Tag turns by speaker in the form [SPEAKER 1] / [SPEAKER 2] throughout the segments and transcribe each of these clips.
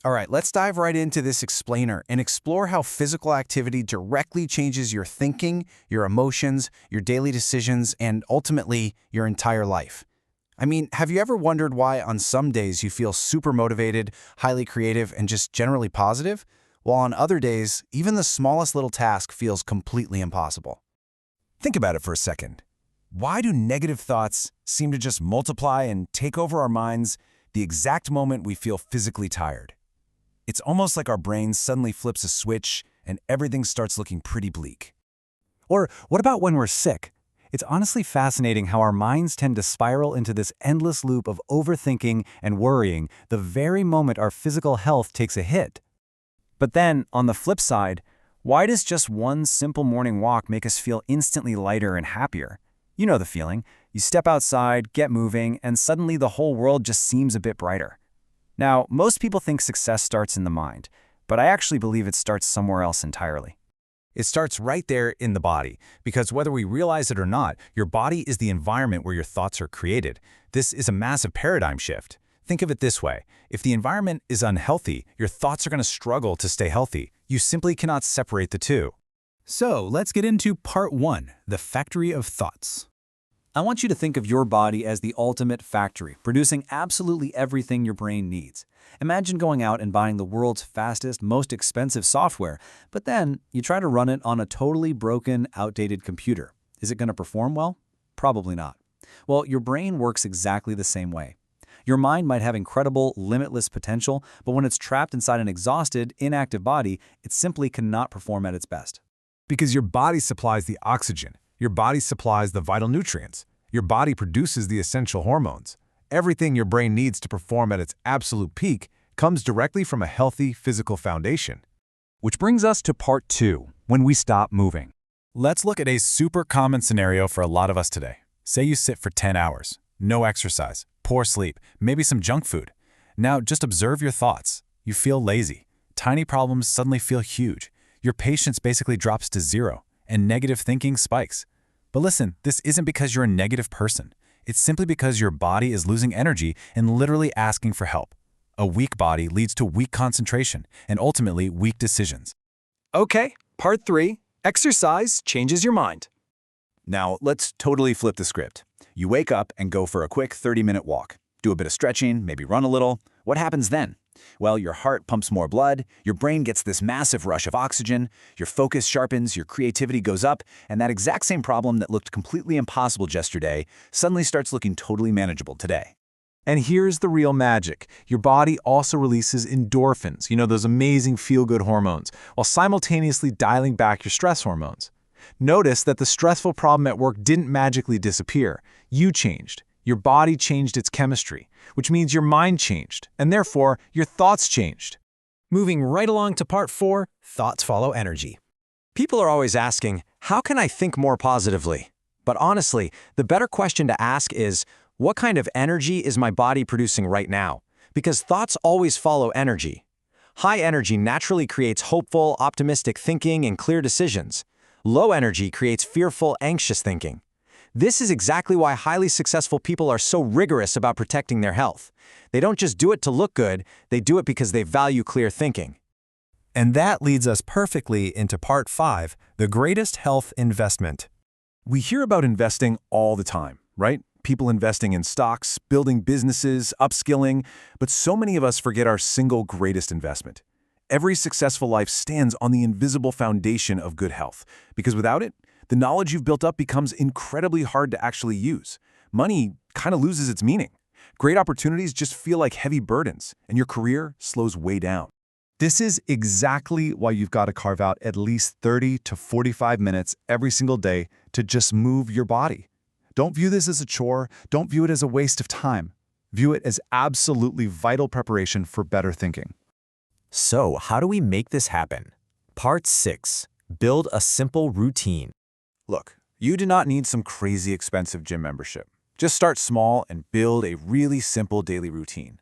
[SPEAKER 1] All right, let's dive right into this explainer and explore how physical activity directly changes your thinking, your emotions, your daily decisions, and ultimately, your entire life. I mean, have you ever wondered why on some days you feel super motivated, highly creative, and just generally positive, while on other days, even the smallest little task feels completely impossible?
[SPEAKER 2] Think about it for a second. Why do negative thoughts seem to just multiply and take over our minds the exact moment we feel physically tired? It's almost like our brain suddenly flips a switch and everything starts looking pretty bleak.
[SPEAKER 3] Or what about when we're sick? It's honestly fascinating how our minds tend to spiral into this endless loop of overthinking and worrying the very moment our physical health takes a hit. But then, on the flip side, why does just one simple morning walk make us feel instantly lighter and happier? You know the feeling. You step outside, get moving, and suddenly the whole world just seems a bit brighter. Now, most people think success starts in the mind, but I actually believe it starts somewhere else entirely.
[SPEAKER 2] It starts right there in the body, because whether we realize it or not, your body is the environment where your thoughts are created. This is a massive paradigm shift. Think of it this way. If the environment is unhealthy, your thoughts are going to struggle to stay healthy. You simply cannot separate the two.
[SPEAKER 4] So let's get into part 1, the factory of thoughts.
[SPEAKER 3] I want you to think of your body as the ultimate factory, producing absolutely everything your brain needs. Imagine going out and buying the world's fastest, most expensive software, but then you try to run it on a totally broken, outdated computer. Is it going to perform well? Probably not. Well, your brain works exactly the same way. Your mind might have incredible, limitless potential, but when it's trapped inside an exhausted, inactive body, it simply cannot perform at its best.
[SPEAKER 2] Because your body supplies the oxygen. Your body supplies the vital nutrients. Your body produces the essential hormones. Everything your brain needs to perform at its absolute peak comes directly from a healthy physical foundation.
[SPEAKER 3] Which brings us to part 2, when we stop moving.
[SPEAKER 2] Let's look at a super common scenario for a lot of us today. Say you sit for 10 hours, no exercise, poor sleep, maybe some junk food. Now just observe your thoughts. You feel lazy. Tiny problems suddenly feel huge. Your patience basically drops to zero, and negative thinking spikes. But listen, this isn't because you're a negative person. It's simply because your body is losing energy and literally asking for help. A weak body leads to weak concentration and ultimately weak decisions.
[SPEAKER 4] Okay, part 3, exercise changes your mind.
[SPEAKER 5] Now, let's totally flip the script. You wake up and go for a quick 30-minute walk. Do a bit of stretching, maybe run a little. What happens then? Well, your heart pumps more blood, your brain gets this massive rush of oxygen, your focus sharpens, your creativity goes up, and that exact same problem that looked completely impossible yesterday suddenly starts looking totally manageable today.
[SPEAKER 6] And here's the real magic. Your body also releases endorphins, those amazing feel-good hormones, while simultaneously dialing back your stress hormones. Notice that the stressful problem at work didn't magically disappear. You changed. Your body changed its chemistry, which means your mind changed, and therefore, your thoughts changed.
[SPEAKER 4] Moving right along to part 4, thoughts follow energy.
[SPEAKER 7] People are always asking, how can I think more positively? But honestly, the better question to ask is, what kind of energy is my body producing right now? Because thoughts always follow energy. High energy naturally creates hopeful, optimistic thinking and clear decisions. Low energy creates fearful, anxious thinking. This is exactly why highly successful people are so rigorous about protecting their health. They don't just do it to look good, they do it because they value clear thinking.
[SPEAKER 2] And that leads us perfectly into part 5, the greatest health investment. We hear about investing all the time, right? People investing in stocks, building businesses, upskilling, but so many of us forget our single greatest investment. Every successful life stands on the invisible foundation of good health, because without it, the knowledge you've built up becomes incredibly hard to actually use. Money kind of loses its meaning. Great opportunities just feel like heavy burdens, and your career slows way down.
[SPEAKER 6] This is exactly why you've got to carve out at least 30 to 45 minutes every single day to just move your body. Don't view this as a chore. Don't view it as a waste of time. View it as absolutely vital preparation for better thinking.
[SPEAKER 7] So, how do we make this happen? Part 6. Build a simple routine.
[SPEAKER 5] Look, you do not need some crazy expensive gym membership. Just start small and build a really simple daily routine.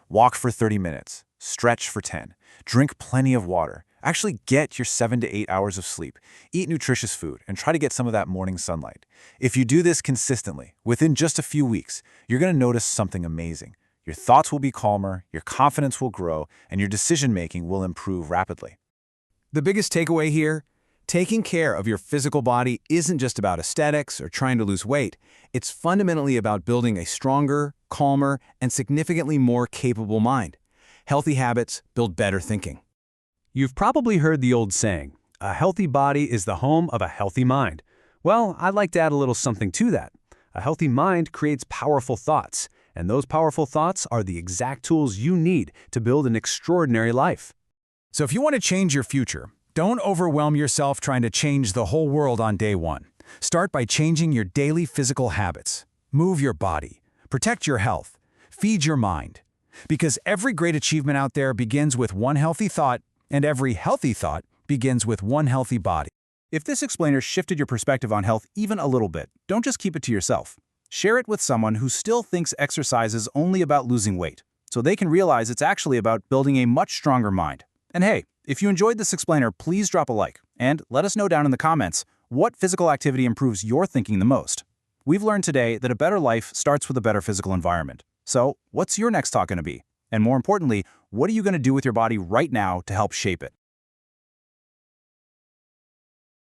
[SPEAKER 5] Walk for 30 minutes, stretch for 10, drink plenty of water, actually get your 7 to 8 hours of sleep, eat nutritious food, and try to get some of that morning sunlight. If you do this consistently, within just a few weeks, you're going to notice something amazing.
[SPEAKER 2] Your thoughts will be calmer, your confidence will grow, and your decision-making will improve rapidly.
[SPEAKER 4] The biggest takeaway here? Taking care of your physical body isn't just about aesthetics or trying to lose weight. It's fundamentally about building a stronger, calmer, and significantly more capable mind. Healthy habits build better thinking. You've probably heard the old saying, a healthy body is the home of a healthy mind. Well, I'd like to add a little something to that. A healthy mind creates powerful thoughts, and those powerful thoughts are the exact tools you need to build an extraordinary life.
[SPEAKER 1] So if you want to change your future, don't overwhelm yourself trying to change the whole world on day one. Start by changing your daily physical habits. Move your body. Protect your health. Feed your mind. Because every great achievement out there begins with one healthy thought, and every healthy thought begins with one healthy body. If this explainer shifted your perspective on health even a little bit, don't just keep it to yourself. Share it with someone who still thinks exercise is only about losing weight, so they can realize it's actually about building a much stronger mind. And hey, if you enjoyed this explainer, please drop a like, and let us know down in the comments what physical activity improves your thinking the most. We've learned today that a better life starts with a better physical environment. So, what's your next talk going to be? And more importantly, what are you going to do with your body right now to help shape it?